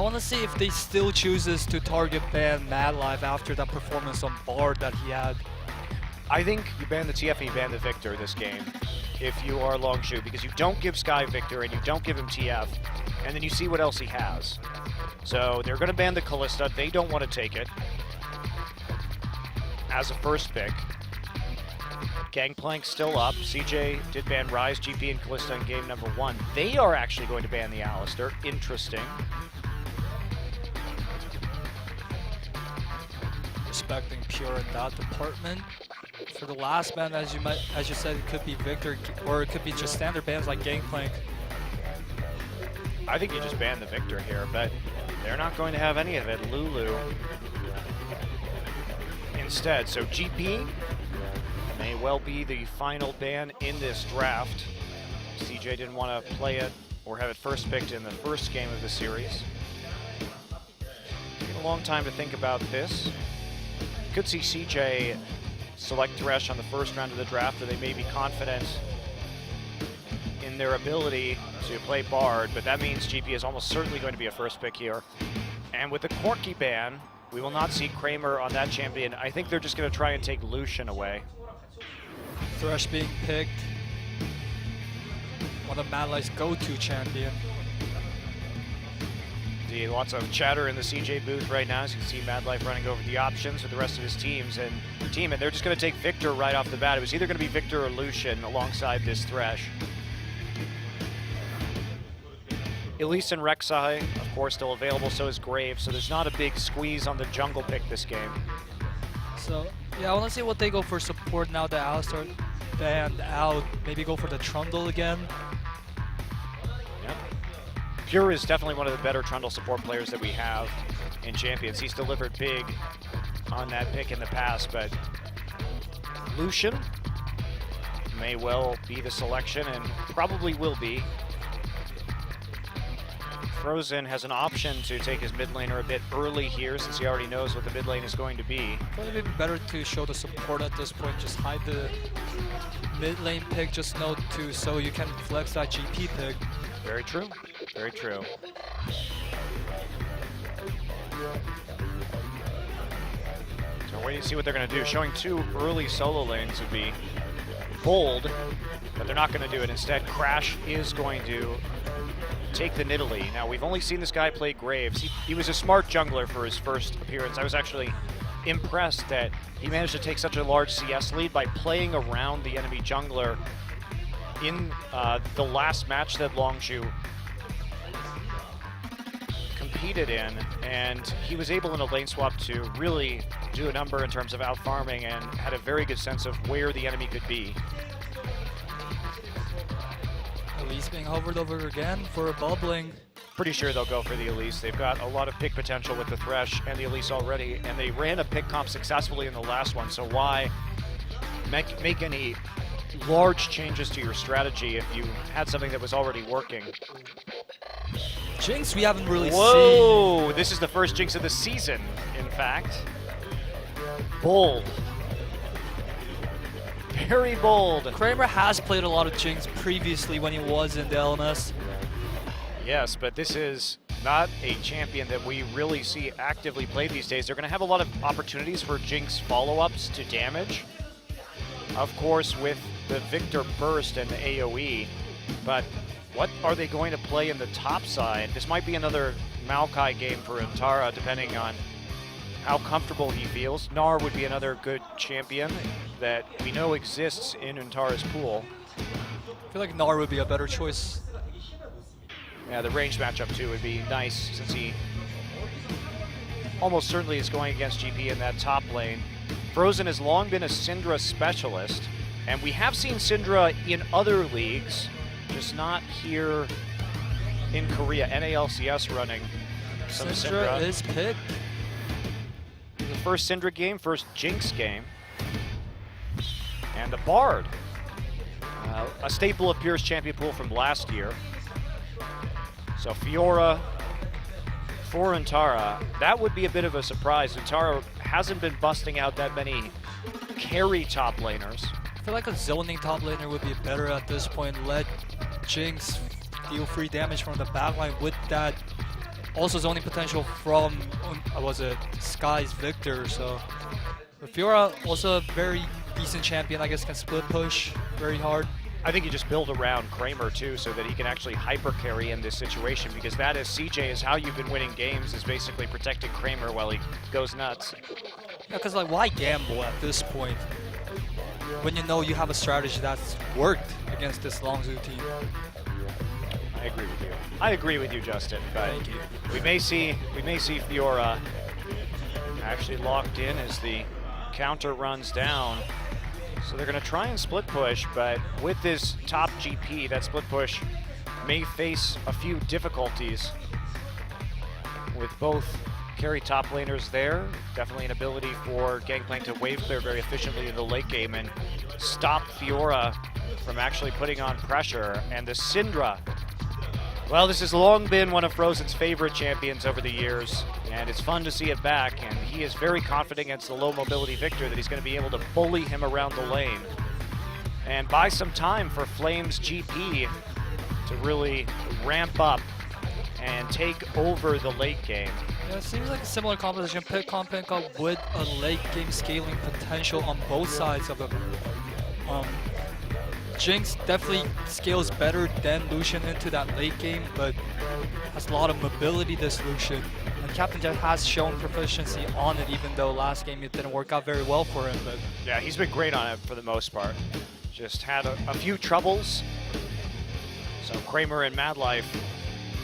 want to see if they still chooses to target ban Mad Life after that performance on Bard that he had. I think you ban the TF and you ban the Victor this game if you are Longzhu, because you don't give Sky Victor and you don't give him TF, and then you see what else he has. So they're going to ban the Callista. They don't want to take it as a first pick. Gangplank's still up. CJ did ban Ryze, GP, and Callista in game number 1. They are actually going to ban the Alistar. Interesting. Respecting Pure in that department. For the last ban, as you said, it could be Victor, or it could be just standard bans like Gangplank. I think you just ban the Victor here, but they're not going to have any of it. Lulu instead. So GP may well be the final ban in this draft. CJ didn't want to play it or have it first picked in the first game of the series. Taking a long time to think about this. Could see CJ select Thresh on the first round of the draft, or they may be confident in their ability to play Bard, but that means GP is almost certainly going to be a first pick here. And with the Corki ban, we will not see Kramer on that champion. I think they're just going to try and take Lucian away. Thresh being picked, one of Mad Life's go-to champion. Indeed, lots of chatter in the CJ booth right now. As you can see, Mad Life running over the options with the rest of his teams and they're just going to take Victor right off the bat. It was either going to be Victor or Lucian alongside this Thresh. Elise and Rek'Sai, of course, still available. So is Graves. So there's not a big squeeze on the jungle pick this game. So yeah, I want to see what they go for support now that Alistar banned out. Maybe go for the Trundle again. Yep. Pure is definitely one of the better Trundle support players that we have in Champions. He's delivered big on that pick in the past, but Lucian may well be the selection and probably will be. Frozen has an option to take his mid laner a bit early here since he already knows what the mid lane is going to be. Probably maybe better to show the support at this point, just hide the mid lane pick, just know to so you can flex that GP pick. Very true, very true. So we're waiting to see what they're going to do. Showing 2 early solo lanes would be bold, but they're not going to do it. Instead, Crash is going to take the Nidalee. Now, we've only seen this guy play Graves. He was a smart jungler for his first appearance. I was actually impressed that he managed to take such a large CS lead by playing around the enemy jungler in the last match that Longzhu competed in, and he was able in a lane swap to really do a number in terms of out-farming and had a very good sense of where the enemy could be. Elise being hovered over again for a bubbling. Pretty sure they'll go for the Elise. They've got a lot of pick potential with the Thresh and the Elise already, and they ran a pick comp successfully in the last one, so why make any large changes to your strategy if you had something that was already working? Jinx we haven't really seen. Whoa! This is the first Jinx of the season, in fact. Bold. Very bold. Kramer has played a lot of Jinx previously when he was in the LMS. Yes, but this is not a champion that we really see actively played these days. They're going to have a lot of opportunities for Jinx follow-ups to damage. Of course, with the Victor burst and the AoE, but what are they going to play in the top side? This might be another Maokai game for Antara, depending on how comfortable he feels. Gnar would be another good champion that we know exists in Antara's pool. I feel like Gnar would be a better choice. Yeah, the range matchup too would be nice since he almost certainly is going against GP in that top lane. Frozen has long been a Syndra specialist, and we have seen Syndra in other leagues, just not here in Korea. NALCS running some Syndra is picked. The first Syndra game, first Jinx game. And the Bard, a staple of Pure's champion pool from last year. So Fiora for Antara, that would be a bit of a surprise. Antara hasn't been busting out that many carry top laners. I feel like a zoning top laner would be better at this point. Let Jinx deal free damage from the backline with that also zoning potential from, was it Sky's Victor, so. But Fiora, also a very decent champion, I guess, can split push very hard. I think you just build around Kramer too, so that he can actually hyper carry in this situation, because that is CJ is how you've been winning games, is basically protecting Kramer while he goes nuts. Yeah, because like, why gamble at this point when you know you have a strategy that's worked against this Longzhu team? I agree with you. I agree with you, Justin. But Thank you. we may see Fiora actually locked in as the counter runs down. So they're going to try and split push, but with this top GP, that split push may face a few difficulties. With both carry top laners there, definitely an ability for Gangplank to wave clear very efficiently in the late game and stop Fiora from actually putting on pressure. And the Syndra, well, this has long been one of Frozen's favorite champions over the years, and it's fun to see it back, and he is very confident against the low mobility Victor that he's going to be able to bully him around the lane and buy some time for Flame's GP to really ramp up and take over the late game. Yeah, it seems like a similar composition. Pit Compenka with a late game scaling potential on both sides of it. Jinx definitely scales better than Lucian into that late game, but has a lot of mobility this Lucian. And Captain Jet has shown proficiency on it, even though last game it didn't work out very well for him. But yeah, he's been great on it for the most part. Just had a few troubles. So Kramer and Madlife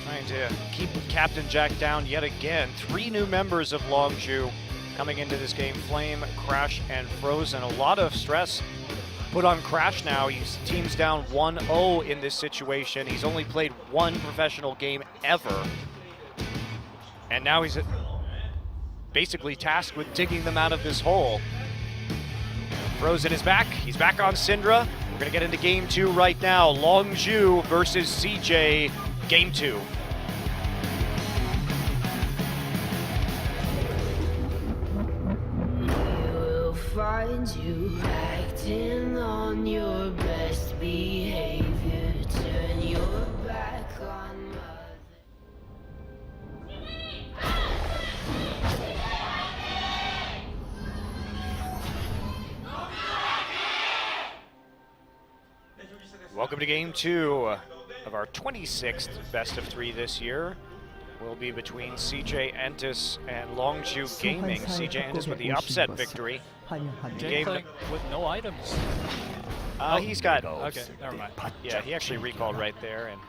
trying to keep Captain Jack down yet again. 3 new members of Longzhu coming into this game: Flame, Crash, and Frozen. A lot of stress put on Crash now. He's team's down 1-0 in this situation. He's only played 1 professional game ever. And now he's basically tasked with digging them out of this hole. Frozen is back. He's back on Syndra. We're gonna get into game 2 right now. Longzhu versus CJ, game 2. Find you acting on your best behavior. Turn your back on Welcome to game 2 of our 26th best of 3 this year. Will be between CJ Entus and Longzhu Gaming. CJ Entus with the upset victory. Gangplank with no items. He's got. Okay, never mind. Yeah, he actually recalled right there and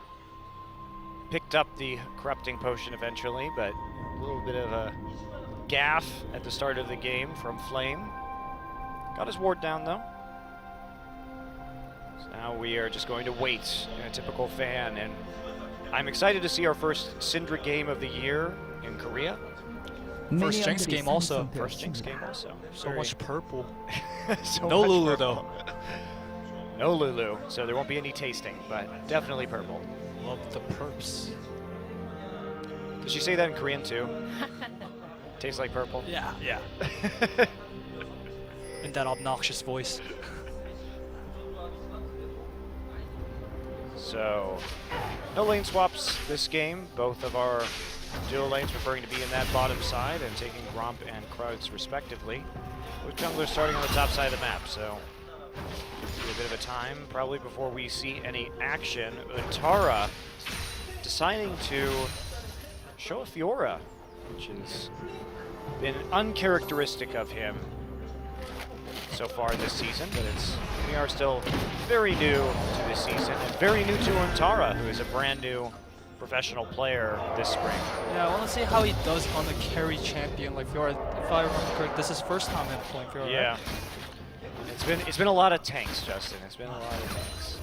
picked up the corrupting potion eventually, but a little bit of a gaffe at the start of the game from Flame. Got his ward down though. So now we are just going to wait in a typical fan, and I'm excited to see our first Syndra game of the year in Korea. First Jinx game also. First Jinx game also. So much purple. So No much Lulu purple. though. No Lulu, so there won't be any tasting, but definitely purple. Love the perps. Did she say that in Korean too? Tastes like purple? Yeah, yeah. In that obnoxious voice. So, no lane swaps this game. Both of our dual lanes preferring to be in that bottom side and taking Gromp and Krugs respectively. With junglers starting on the top side of the map, so a bit of a time probably before we see any action. Untara deciding to show a Fiora, which has been uncharacteristic of him so far this season, but we are still very new to this season and very new to Untara, who is a brand new professional player this spring. Yeah, I want to see how he does on the carry champion like Fiora. If I remember correct, this is first time in playing Fiora. Yeah. Right? It's been a lot of tanks, Justin. It's been a lot of tanks.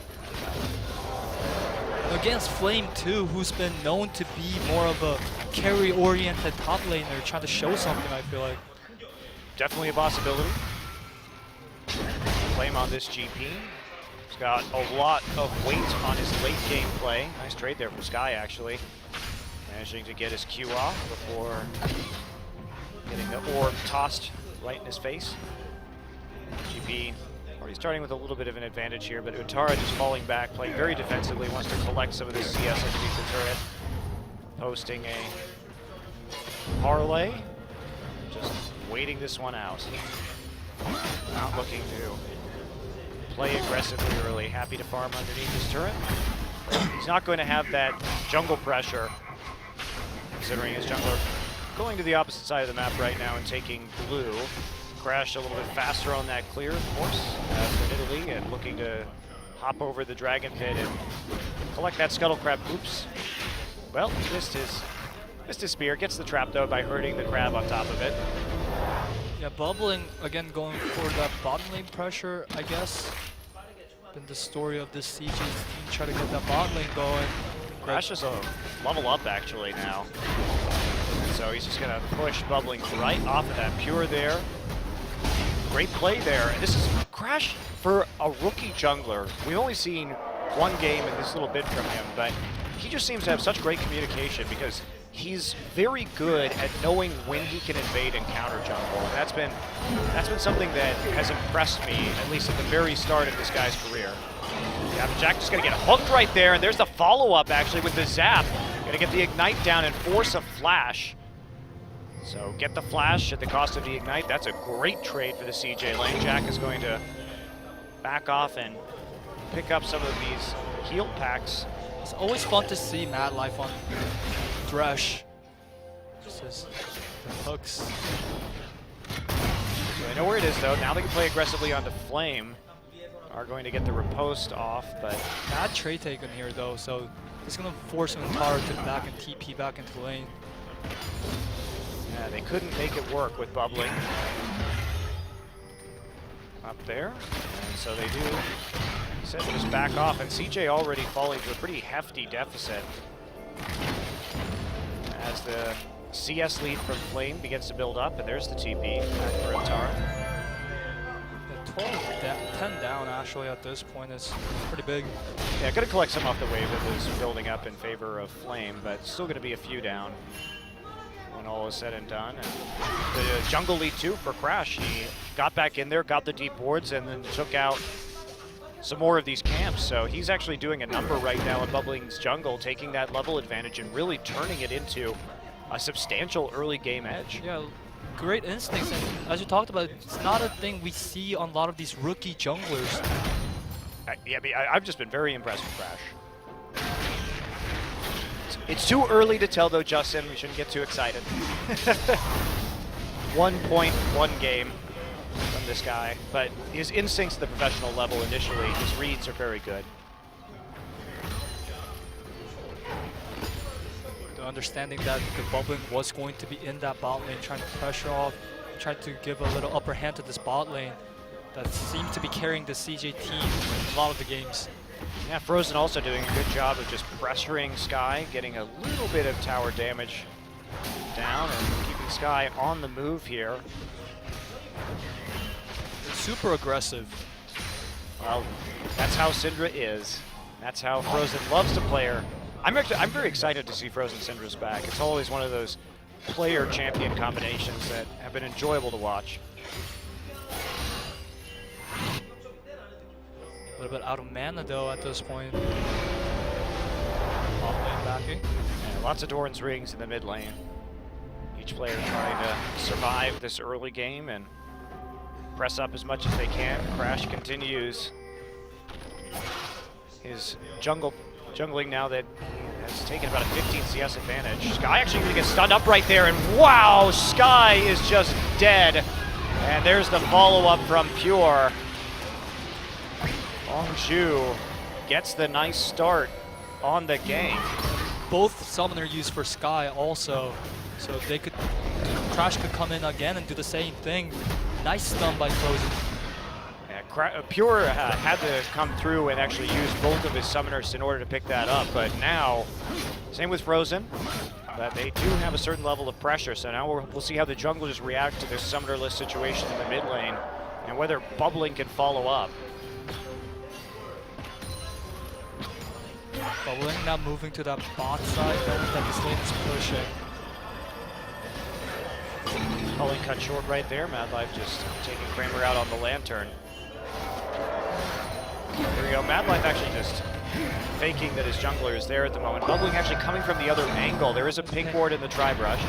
Against Flame too, who's been known to be more of a carry-oriented top laner, trying to show something, I feel like. Definitely a possibility. Flame on this GP. He's got a lot of weight on his late game play. Nice trade there from Sky, actually. Managing to get his Q off before getting the orb tossed right in his face. GP already starting with a little bit of an advantage here, but Untara just falling back, playing very defensively, wants to collect some of this CS underneath the turret. Posting a parlay. Just waiting this one out. Not looking to play aggressively early. Happy to farm underneath his turret. He's not going to have that jungle pressure, considering his jungler going to the opposite side of the map right now and taking blue. Crashed a little bit faster on that clear, of course, for Italy, and looking to hop over the dragon pit and collect that scuttle crab. Oops. Well, missed his spear. Gets the trap though by hurting the crab on top of it. Yeah, bubbling again, going for that bottom lane pressure, I guess. Been the story of this CJE team, try to get that bot lane going. Crash is a level up actually now. And so he's just gonna push bubbling right off of that pure there. Great play there. And this is Crash for a rookie jungler. We've only seen one game in this little bit from him, but he just seems to have such great communication because he's very good at knowing when he can invade and counter jungle. And that's been something that has impressed me, at least at the very start of this guy's career. Yeah, but Jack just gonna get hooked right there, and there's the follow-up actually with the zap. Gonna get the ignite down and force a flash. So get the flash at the cost of the ignite. That's a great trade for the CJ lane. Jack is going to back off and pick up some of these heal packs. It's always fun to see Mad Life on Thresh. Just the hooks. So they know where it is though. Now they can play aggressively onto Flame. Are going to get the riposte off, but bad trade taken here though, so it's gonna force Mintaro to back and TP back into lane. yeah, they couldn't make it work with bubbling up there, and so they do. Said just back off, and CJ already falling to a pretty hefty deficit as the CS lead from Flame begins to build up, and there's the TP back for Mintaro. 10 down actually at this point is pretty big. Yeah, gonna collect some off the wave that was building up in favor of Flame, but still gonna be a few down when all is said and done. And the jungle lead too for Crash. He got back in there, got the deep wards, and then took out some more of these camps. So he's actually doing a number right now in Bubbling's jungle, taking that level advantage and really turning it into a substantial early game edge. Yeah. Great instincts, and as you talked about, it's not a thing we see on a lot of these rookie junglers. I've just been very impressed with Crash. It's too early to tell though, Justin. We shouldn't get too excited. 1.1 game from this guy, but his instincts at the professional level initially, his reads are very good. Understanding that the bubbling was going to be in that bot lane, trying to pressure off, trying to give a little upper hand to this bot lane that seems to be carrying the CJ team in a lot of the games. Yeah, Frozen also doing a good job of just pressuring Sky, getting a little bit of tower damage down and keeping Sky on the move here. They're super aggressive. Well, that's how Syndra is. That's how Frozen loves to play her. I'm very excited to see Frozen Syndra's back. It's always one of those player-champion combinations that have been enjoyable to watch. A little bit out of mana though at this point. Bot lane backing. Yeah, lots of Doran's rings in the mid lane. Each player trying to survive this early game and press up as much as they can. Crash continues his jungling now that has taken about a 15 CS advantage. Sky actually going to get stunned up right there, and wow, Sky is just dead. And there's the follow-up from Pure. Longzhu gets the nice start on the game. Both summoner used for Sky also, so they could, Crash could come in again and do the same thing. Nice stun by Frozen. Pure had to come through and actually use both of his summoners in order to pick that up, but now, same with Frozen, but they do have a certain level of pressure, so now we'll see how the junglers react to this summonerless situation in the mid lane, and whether Bubbling can follow up. Bubbling now moving to that bot side, knowing that this lane is pushing. Culling cut short right there, Mad Life just taking Kramer out on the Lantern. There we go, Mad Life actually just faking that his jungler is there at the moment. Bubbling actually coming from the other angle. There is a pink ward in the Tri-Brush.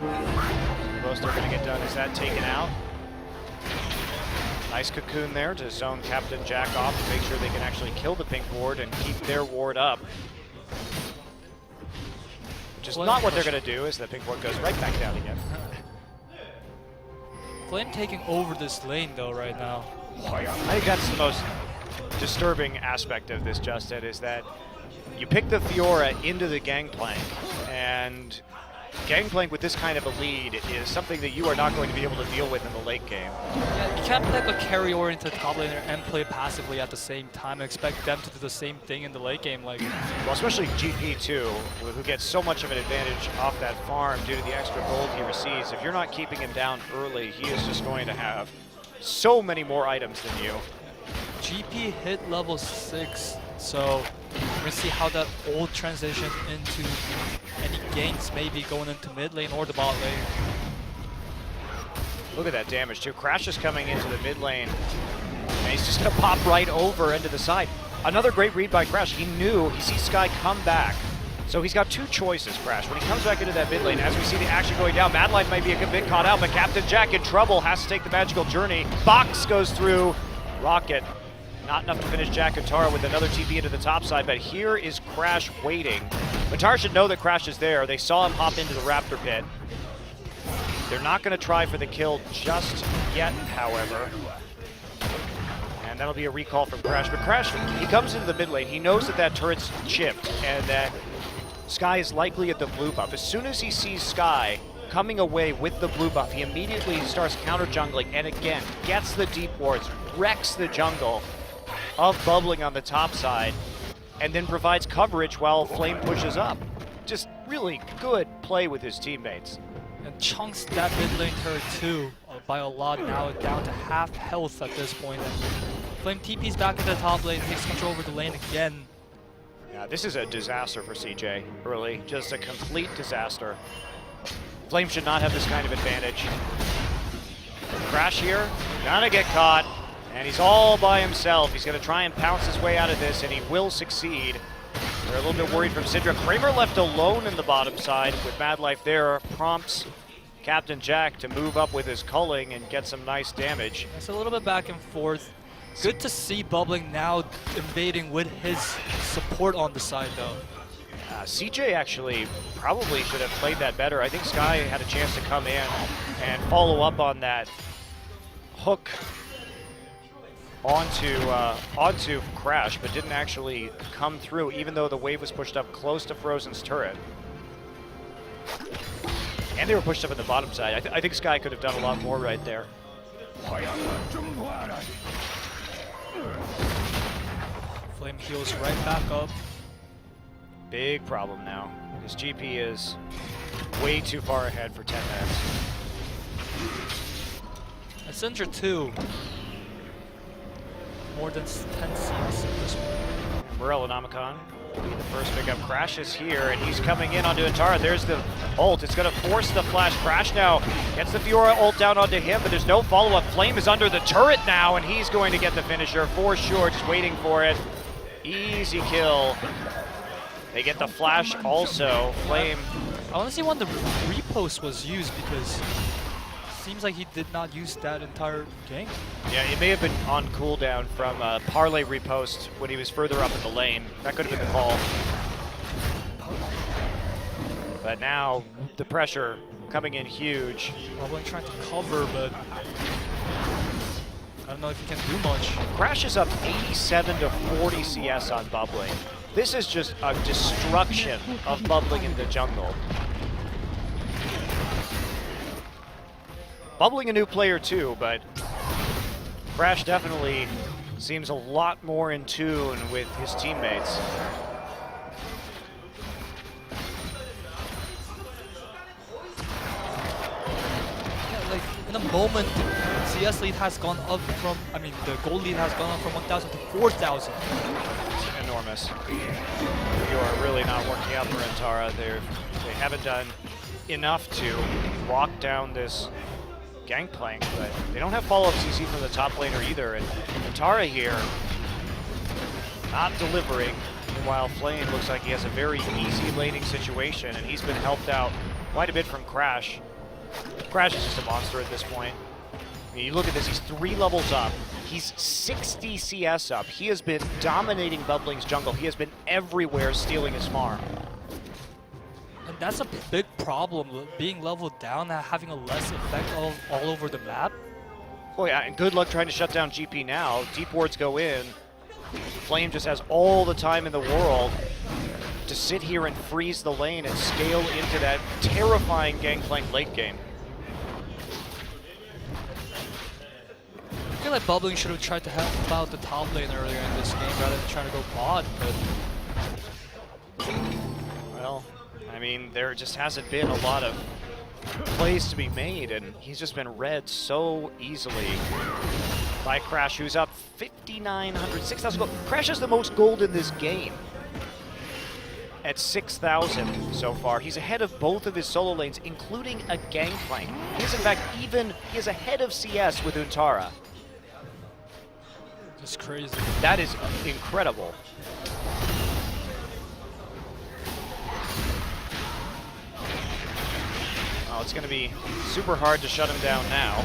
Most are going to get done. Is that taken out? Nice cocoon there to zone Captain Jack off to make sure they can actually kill the pink ward and keep their ward up. Which is not what they're going to do, as the pink ward goes right back down again. Flame taking over this lane though right now. I think that's the most disturbing aspect of this, Justin, is that you pick the Fiora into the Gangplank, and Gangplank with this kind of a lead is something that you are not going to be able to deal with in the late game. Yeah, you can't pick a carry-oriented top laner and play passively at the same time and expect them to do the same thing in the late game. Like, well, especially GP too, who gets so much of an advantage off that farm due to the extra gold he receives. If you're not keeping him down early, he is just going to have so many more items than you. GP hit level 6, so we're going to see how that ult transition into any ganks maybe going into mid lane or the bot lane. Look at that damage too. Crash is coming into the mid lane, and he's just going to pop right over into the side. Another great read by Crash. He knew, he sees Sky come back. So he's got two choices, Crash. When he comes back into that mid lane, as we see the action going down, Mad Life might be a bit caught out, but Captain Jack in trouble, has to take the magical journey. Box goes through. Rocket, not enough to finish Jack and Tara with another TP into the top side, but here is Crash waiting. But Tara should know that Crash is there. They saw him hop into the Raptor pit. They're not going to try for the kill just yet, however. And that'll be a recall from Crash. But Crash, he comes into the mid lane. He knows that that turret's chipped and that Sky is likely at the blue buff. As soon as he sees Sky coming away with the blue buff, he immediately starts counter jungling and again gets the deep wards, wrecks the jungle of Bubbling on the top side, and then provides coverage while Flame pushes up. Just really good play with his teammates. And chunks that mid lane turret too by a lot, now down to half health at this point. And Flame TP's back in the top lane, takes control over the lane again. Yeah, this is a disaster for CJ early, just a complete disaster. Flame should not have this kind of advantage. Crash here, gonna get caught, and he's all by himself. He's gonna try and pounce his way out of this, and he will succeed. We're a little bit worried from Syndra. Kramer left alone in the bottom side with Mad Life there, prompts Captain Jack to move up with his culling and get some nice damage. It's a little bit back and forth. Good to see Bubbling now invading with his support on the side though. CJ actually probably should have played that better. I think Sky had a chance to come in and follow up on that hook onto Crash, but didn't actually come through, even though the wave was pushed up close to Frozen's turret. And they were pushed up in the bottom side. I think Sky could have done a lot more right there. Flame heals right back up. Big problem now. His GP is way too far ahead for 10 minutes. And Syndra too. More than 10 CS at this point. Morel and Amicon will be the first pickup. Crash is here, and he's coming in onto Antara. There's the ult. It's going to force the flash. Crash now gets the Fiora ult down onto him, but there's no follow-up. Flame is under the turret now, and he's going to get the finisher for sure, just waiting for it. Easy kill. They get the flash also. Flame. I want to see when the repost was used, because it seems like he did not use that entire game. Yeah, it may have been on cooldown from Parlay repost when he was further up in the lane. That could have been the call. But now the pressure coming in huge. Bubbling trying to cover, but I don't know if he can do much. Crash is up 87 to 40 CS on Bubbling. This is just a destruction of Bubbling in the jungle. Bubbling a new player too, but Crash definitely seems a lot more in tune with his teammates. Yeah, like in a moment, CS lead has gone up from, the gold lead has gone up from 1,000 to 4,000. It's enormous. You are really not working out for Antara. They haven't done enough to lock down this Gangplank, but they don't have follow-up CC from the top laner either, and Antara here not delivering, while Flame looks like he has a very easy laning situation, and he's been helped out quite a bit from Crash. Crash is just a monster at this point. I mean, you look at this, he's 3 levels up. He's 60 CS up. He has been dominating Bubbling's jungle. He has been everywhere stealing his farm. And that's a big problem, being leveled down and having a less effect all over the map. Oh yeah, and good luck trying to shut down GP now. Deep wards go in. Flame just has all the time in the world to sit here and freeze the lane and scale into that terrifying Gangplank late game. I feel like Bubbling should have tried to help out the top lane earlier in this game rather than trying to go bot, but... Well, I mean, there just hasn't been a lot of plays to be made, and he's just been read so easily by Crash, who's up 5,900, 6,000 gold. Crash has the most gold in this game at 6,000 so far. He's ahead of both of his solo lanes, including a Gangplank. He's in fact he is ahead of CS with Untara. It's crazy. That is incredible. Oh, it's going to be super hard to shut him down now.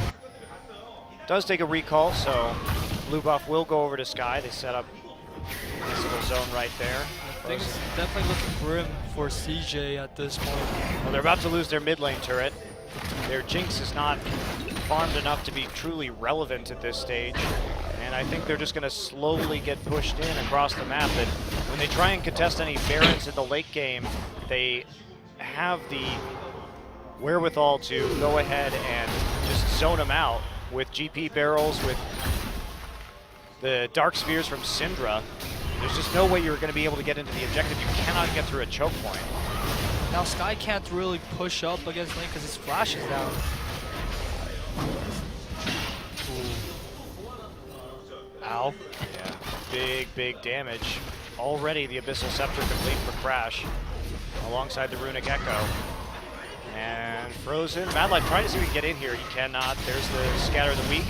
Does take a recall, so blue buff will go over to Sky. They set up this little zone right there. Things definitely looking grim for CJE at this point. Well, they're about to lose their mid lane turret. Their Jinx is not farmed enough to be truly relevant at this stage. And I think they're just going to slowly get pushed in across the map. That when they try and contest any Barons in the late game, they have the wherewithal to go ahead and just zone them out with GP barrels, with the Dark Spheres from Syndra. There's just no way you're going to be able to get into the objective. You cannot get through a choke point. Now Sky can't really push up against Lane because his flash is down. Ow. Yeah, big damage. Already the Abyssal Scepter complete for Crash, alongside the Runic Echo. And Frozen. Mad Life trying to see if he can get in here. He cannot. There's the Scatter of the Weak.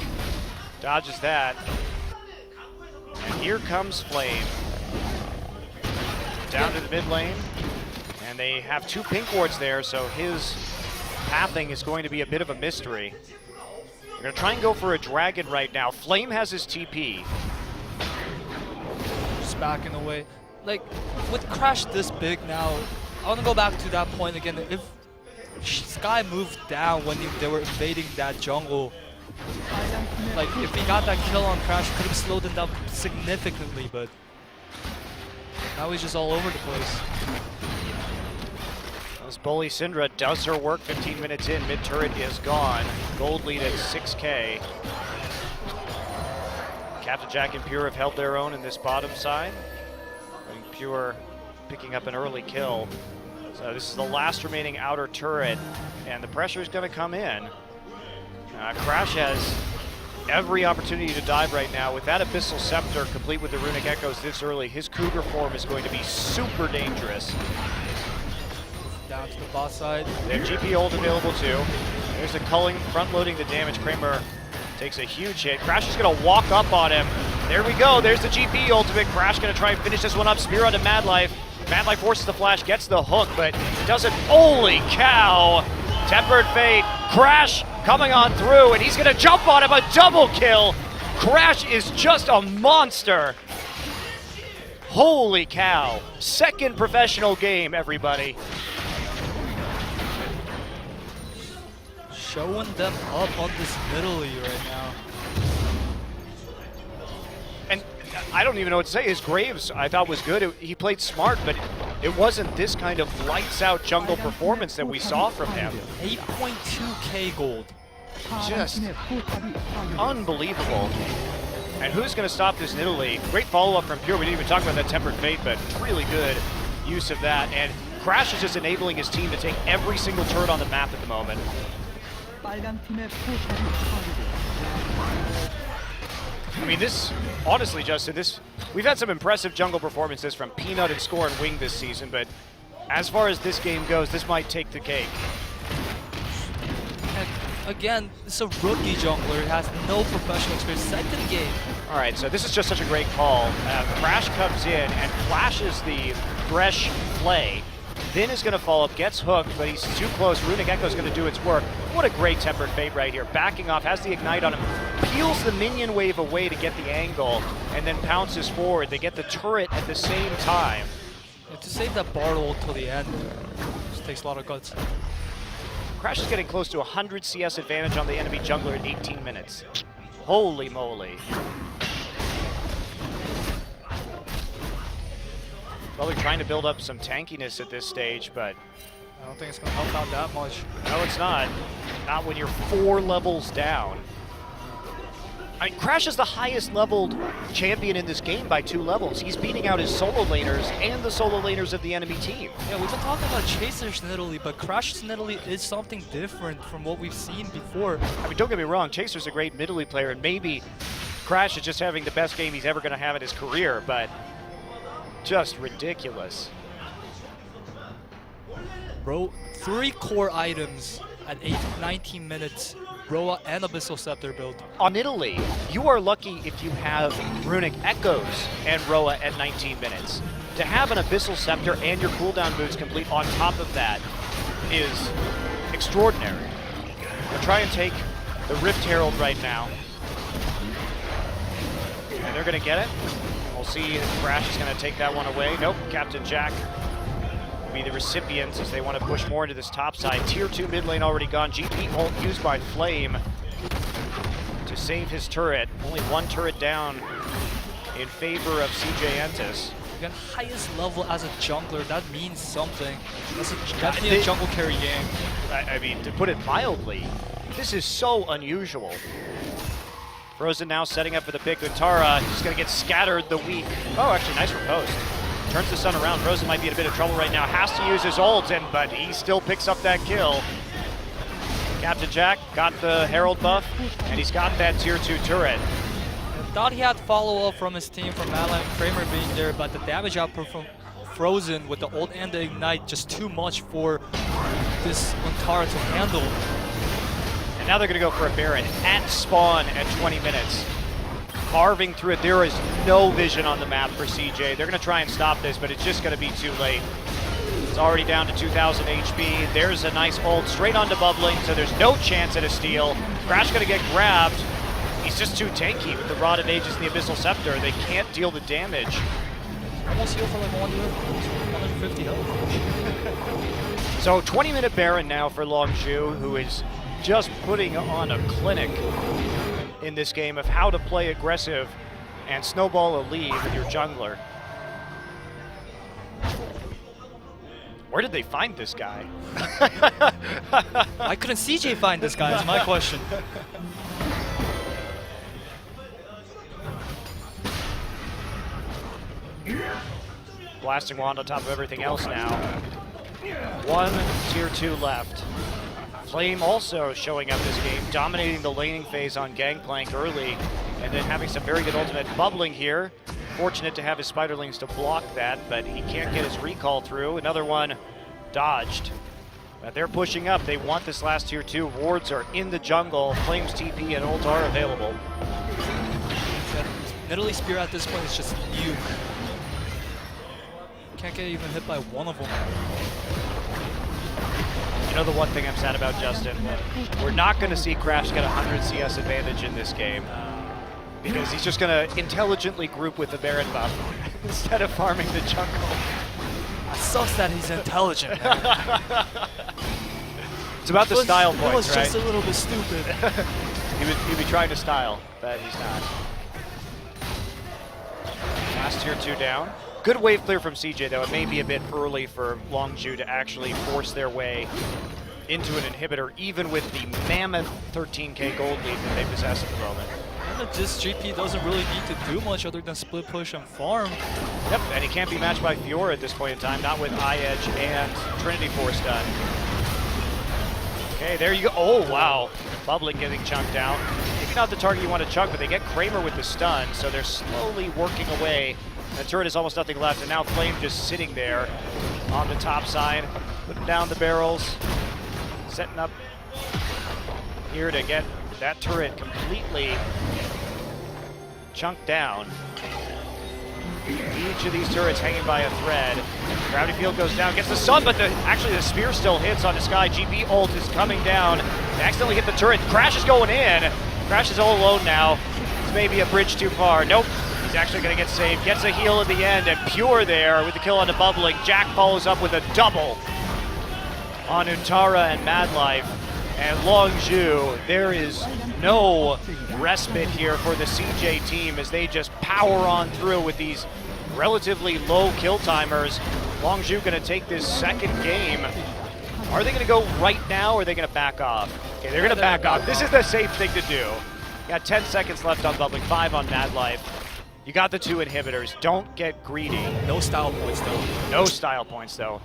Dodges that. And here comes Flame. Down to the mid lane. And they have 2 pink wards there, so his pathing is going to be a bit of a mystery. They're going to try and go for a dragon right now. Flame has his TP. Just backing away. Like, with Crash this big now, I want to go back to that point again. If Sky moved down when they were invading that jungle, like, if he got that kill on Crash, could have slowed him down significantly, but now he's just all over the place. As Bully Syndra does her work 15 minutes in, mid turret is gone. Gold lead at 6K. Captain Jack and Pure have held their own in this bottom side. I think Pure picking up an early kill. So this is the last remaining outer turret, and the pressure is going to come in. Crash has every opportunity to dive right now. With that Abyssal Scepter complete with the Runic Echoes this early, his Cougar form is going to be super dangerous. Down to the bot side. Their GP ult available too. There's the culling, front-loading the damage. Kramer takes a huge hit. Crash is going to walk up on him. There we go. There's the GP ultimate. Crash going to try and finish this one up. Spear onto Mad Life. Mad Life forces the flash, gets the hook, but doesn't. Holy cow! Tempered Fate. Crash coming on through, and he's going to jump on him. A double kill. Crash is just a monster. Holy cow. Second professional game, everybody. Showing them up on this middle E right now. And I don't even know what to say. His Graves, I thought, was good. He played smart, but it wasn't this kind of lights-out jungle performance that we saw from him. 8.2k gold. Just unbelievable. And who's going to stop this in Italy? Great follow-up from Pure. We didn't even talk about that Tempered Fate, but really good use of that. And Crash is just enabling his team to take every single turret on the map at the moment. I mean, this, honestly, Justin, we've had some impressive jungle performances from Peanut and Score and Wing this season, but as far as this game goes, this might take the cake. And again, it's a rookie jungler. He has no professional experience. Second game. All right, so this is just such a great call. Crash comes in and flashes the Thresh play Then is going to follow up, gets hooked, but he's too close. Runic Echo's going to do its work. What a great Tempered Fate right here. Backing off, has the Ignite on him, peels the minion wave away to get the angle, and then pounces forward. They get the turret at the same time. Yeah, to save that bar ult till the end, just takes a lot of guts. Crash is getting close to 100 CS advantage on the enemy jungler in 18 minutes. Holy moly. Probably trying to build up some tankiness at this stage, but I don't think it's going to help out that much. no, it's not. Not when you're 4 levels down. I mean, Crash is the highest leveled champion in this game by 2 levels. He's beating out his solo laners and the solo laners of the enemy team. Yeah, we've been talking about Chasers Nidalee, but Crash's Nidalee is something different from what we've seen before. I mean, don't get me wrong, Chaser's a great middle player, and maybe Crash is just having the best game he's ever going to have in his career, but just ridiculous. Bro, 3 core items at 19 minutes. Roa and Abyssal Scepter build. On Italy, you are lucky if you have Runic Echoes and Roa at 19 minutes. To have an Abyssal Scepter and your cooldown moves complete on top of that is extraordinary. We'll try and take the Rift Herald right now. And they're going to get it. We'll see if Crash is going to take that one away. Nope, Captain Jack will be the recipients as they want to push more into this top side. Tier 2 mid lane already gone. GP ult used by Flame to save his turret. Only 1 turret down in favor of CJE Entus. Again, highest level as a jungler, that means something. That's definitely a jungle carry game. I mean, to put it mildly, this is so unusual. Frozen now setting up for the pick with Tara. He's going to get scattered the weak. Oh, actually, nice riposte. Turns the sun around. Frozen might be in a bit of trouble right now. Has to use his ult, but he still picks up that kill. Captain Jack got the Herald buff, and he's got that tier 2 turret. I thought he had follow-up from his team, from Madeline and Kramer being there, but the damage output from Frozen with the ult and the Ignite just too much for this Tara to handle. Now they're going to go for a Baron at spawn at 20 minutes. Carving through it. There is no vision on the map for CJ. They're going to try and stop this, but it's just going to be too late. It's already down to 2,000 HP. There's a nice ult straight onto Bubbling, so there's no chance at a steal. Crash going to get grabbed. He's just too tanky with the Rod of Ages and the Abyssal Scepter. They can't deal the damage. Almost heal for like 150 health. So 20-minute Baron now for Longzhu, who is just putting on a clinic in this game of how to play aggressive and snowball a lead with your jungler. Where did they find this guy? Why couldn't CJ find this guy is my question. Blasting Wand on top of everything else now. 1 tier 2 left. Flame also showing up this game, dominating the laning phase on Gangplank early, and then having some very good ultimate. Bubbling here. Fortunate to have his Spiderlings to block that, but he can't get his recall through. Another one dodged. But they're pushing up. They want this last tier 2. Wards are in the jungle. Flames TP and ult are available. Nidalee Spear at this point is just you. Can't get even hit by one of them. You know the one thing I'm sad about, Justin? We're not going to see Crash get 100 CS advantage in this game because he's just going to intelligently group with the Baron buff instead of farming the jungle. It sucks that he's intelligent. It's about the style It points, was right? just a little bit stupid. He'd be trying to style, but he's not. Last tier 2 down. Good wave clear from CJ, though. It may be a bit early for Longzhu to actually force their way into an inhibitor, even with the mammoth 13k gold lead that they possess at the moment. And this GP doesn't really need to do much other than split push and farm. Yep, and he can't be matched by Fiora at this point in time, not with Eye-Edge and Trinity Force done. Okay, there you go. Oh, wow. Bubbling getting chunked out. Maybe not the target you want to chunk, but they get Kramer with the stun, so they're slowly working away. The turret is almost nothing left, and now Flame just sitting there on the top side, putting down the barrels, setting up here to get that turret completely chunked down. Each of these turrets hanging by a thread. Gravity field goes down, gets the stun, but actually the spear still hits on the sky. GP ult is coming down. They accidentally hit the turret. Crash is going in. Crash is all alone now. It's maybe a bridge too far. Nope. He's actually going to get saved. Gets a heal at the end, and Pure there with the kill on the bubbling. Jack follows up with a double on Untara and Madlife. And Longzhu, there is no respite here for the CJ team as they just power on through with these relatively low kill timers. Longzhu going to take this second game. Are they going to go right now, or are they going to back off? Okay, they're going to back off. This is the safe thing to do. Got 10 seconds left on bubbling, 5 on Madlife. You got the 2 inhibitors. Don't get greedy. No style points though. No style points though.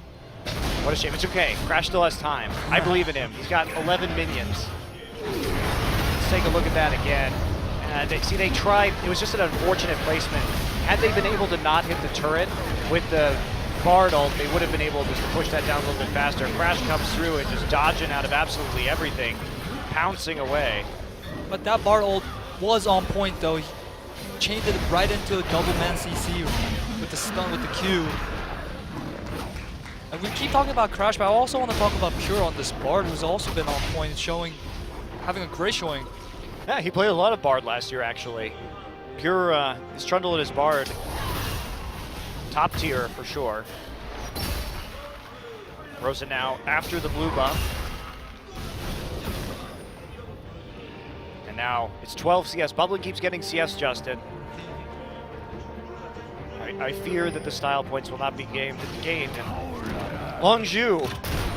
What a shame. It's okay. Crash still has time. I believe in him. He's got 11 minions. Let's take a look at that again. They tried. It was just an unfortunate placement. Had they been able to not hit the turret with the Bard ult, they would have been able to push that down a little bit faster. Crash comes through and just dodging out of absolutely everything, pouncing away. But that Bard ult was on point though. He chained it right into a double man CC with the stun with the Q. And we keep talking about Crash, but I also want to talk about Pure on this Bard, who's also been on point, having a great showing. Yeah, he played a lot of Bard last year, actually. Pure, his Trundle and his Bard, top tier for sure. Rosa now after the blue buff. And now it's 12 CS. Bubbling keeps getting CS, Justin. I fear that the style points will not be gained. Longzhu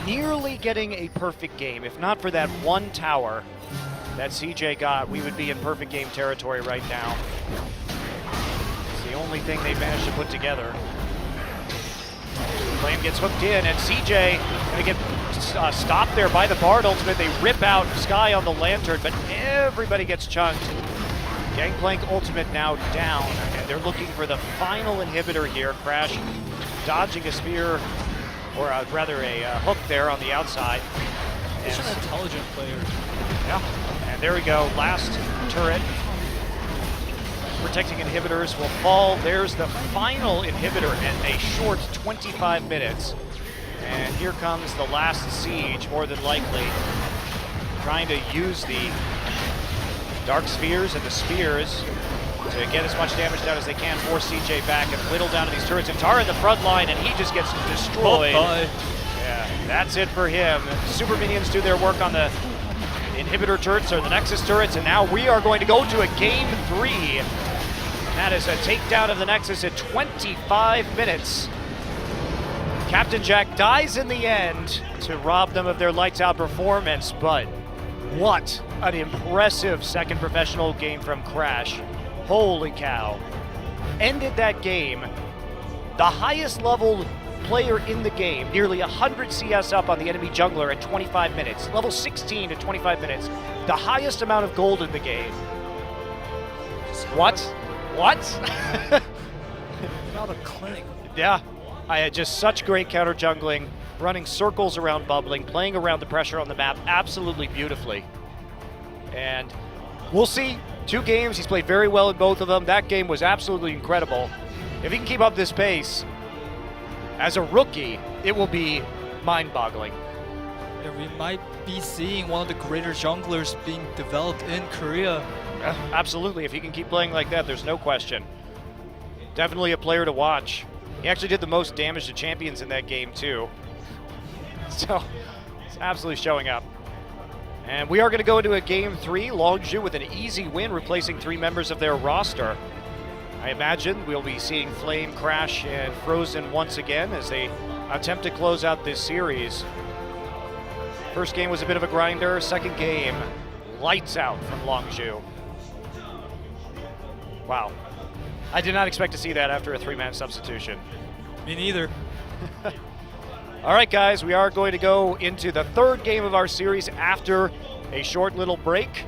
nearly getting a perfect game. If not for that one tower that CJ got, we would be in perfect game territory right now. It's the only thing they managed to put together. Flame gets hooked in, and CJ gonna get stopped there by the Bard ultimate. They rip out Sky on the Lantern, but everybody gets chunked. Gangplank ultimate now down, and they're looking for the final inhibitor here. Crash dodging a spear, or rather a hook there on the outside. He's an intelligent player. Yeah, and there we go. Last turret. Protecting inhibitors will fall. There's the final inhibitor in a short 25 minutes. And here comes the last siege, more than likely. Trying to use the Dark Spheres and the Spears to get as much damage down as they can, force CJ back and whittle down to these turrets. And Tara in the front line, and he just gets destroyed. Yeah, that's it for him. Super Minions do their work on the inhibitor turrets or the Nexus turrets, and now we are going to go to a game 3. And that is a takedown of the Nexus at 25 minutes. Captain Jack dies in the end to rob them of their lights out performance, but what an impressive second professional game from Crash. Holy cow. Ended that game, the highest level player in the game, nearly 100 CS up on the enemy jungler at 25 minutes. Level 16 at 25 minutes, the highest amount of gold in the game. What? What? Not a clinic. Yeah, I had just such great counter jungling, running circles around bubbling, playing around the pressure on the map absolutely beautifully. And we'll see. 2 games, he's played very well in both of them. That game was absolutely incredible. If he can keep up this pace, as a rookie, it will be mind-boggling. Yeah, we might be seeing one of the greater junglers being developed in Korea. Absolutely, if he can keep playing like that, there's no question. Definitely a player to watch. He actually did the most damage to champions in that game too. So, it's absolutely showing up. And we are going to go into a game 3, Longzhu with an easy win, replacing 3 members of their roster. I imagine we'll be seeing Flame, Crash, and Frozen once again as they attempt to close out this series. First game was a bit of a grinder. Second game, lights out from Longzhu. Wow. I did not expect to see that after a 3-man substitution. Me neither. All right, guys, we are going to go into the 3rd game of our series after a short little break.